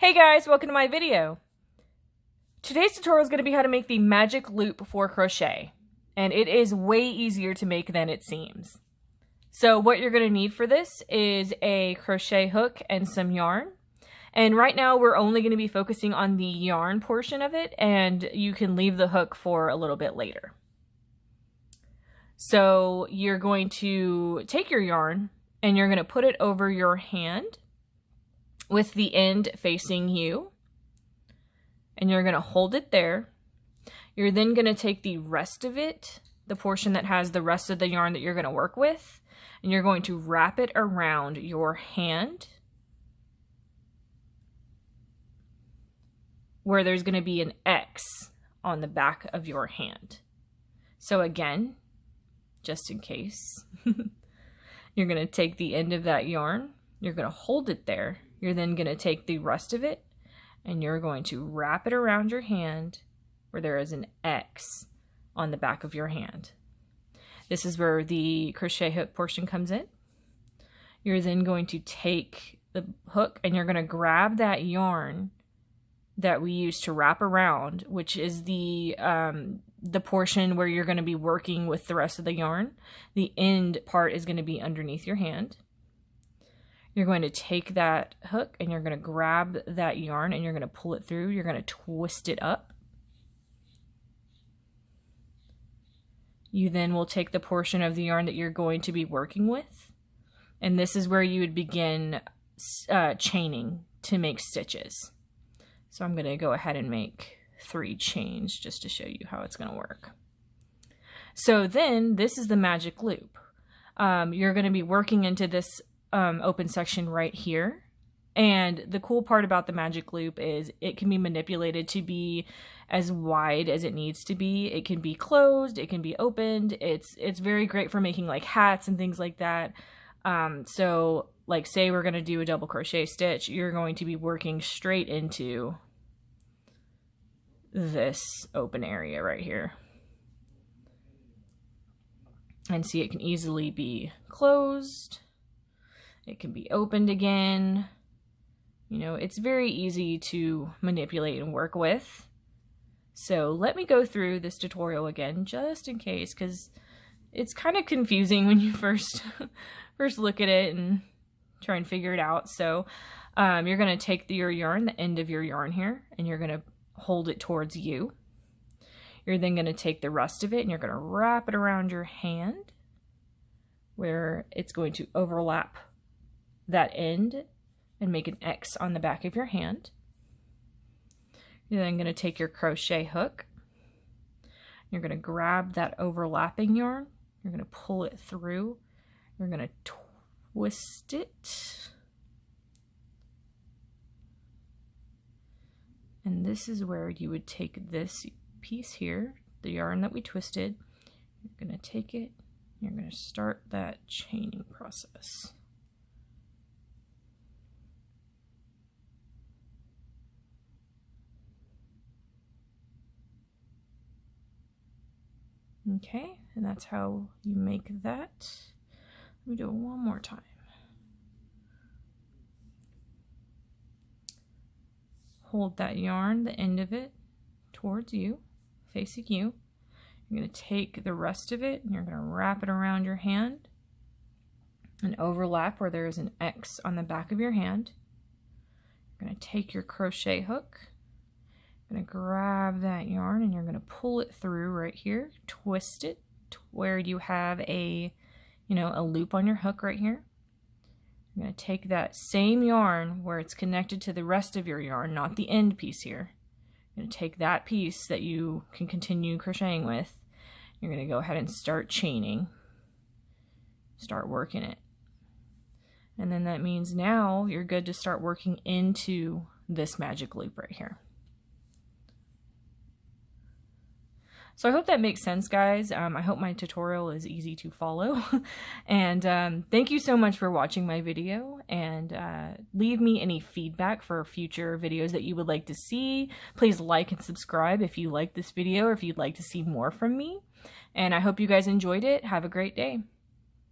Hey guys, welcome to my video. Today's tutorial is going to be how to make the magic loop for crochet, and it is way easier to make than it seems. So what you're going to need for this is a crochet hook and some yarn. And right now we're only going to be focusing on the yarn portion of it, and you can leave the hook for a little bit later. So you're going to take your yarn and you're going to put it over your hand with the end facing you, and you're going to hold it there. You're then going to take the rest of it, the portion that has the rest of the yarn that you're going to work with, and you're going to wrap it around your hand where there's going to be an X on the back of your hand. So again, just in case, you're going to take the end of that yarn, you're going to hold it there. You're then going to take the rest of it and you're going to wrap it around your hand where there is an X on the back of your hand. This is where the crochet hook portion comes in. You're then going to take the hook and you're going to grab that yarn that we used to wrap around, which is the portion where you're going to be working with the rest of the yarn. The end part is going to be underneath your hand. You're going to take that hook and you're going to grab that yarn and you're going to pull it through. You're going to twist it up. You then will take the portion of the yarn that you're going to be working with, and this is where you would begin chaining to make stitches. So I'm going to go ahead and make 3 chains just to show you how it's going to work. So then this is the magic loop. You're going to be working into this open section right here, and the cool part about the magic loop is it can be manipulated to be as wide as it needs to be. It can be closed, it can be opened. It's very great for making like hats and things like that. So like say we're going to do a double crochet stitch, you're going to be working straight into this open area right here. And see, it can easily be closed. It can be opened again. You know, it's very easy to manipulate and work with. So let me go through this tutorial again, just in case, because it's kind of confusing when you first look at it and try and figure it out. So you're going to take your yarn, the end of your yarn here, and you're going to hold it towards you. You're then going to take the rest of it and you're going to wrap it around your hand where it's going to overlap that end and make an X on the back of your hand. You're then going to take your crochet hook. You're going to grab that overlapping yarn. You're going to pull it through. You're going to twist it. And this is where you would take this piece here, the yarn that we twisted. You're going to take it. You're going to start that chaining process. Okay, and that's how you make that. Let me do it one more time. Hold that yarn, the end of it, towards you, facing you. You're going to take the rest of it and you're going to wrap it around your hand and overlap where there is an X on the back of your hand. You're going to take your crochet hook. You're going to grab that yarn and you're going to pull it through right here, twist it to where you have a loop on your hook right here. You're going to take that same yarn where it's connected to the rest of your yarn, not the end piece here. You're going to take that piece that you can continue crocheting with. You're going to go ahead and start chaining. Start working it. And then that means now you're good to start working into this magic loop right here. So I hope that makes sense, guys. I hope my tutorial is easy to follow. And thank you so much for watching my video. And leave me any feedback for future videos that you would like to see. Please like and subscribe if you like this video or if you'd like to see more from me. And I hope you guys enjoyed it. Have a great day.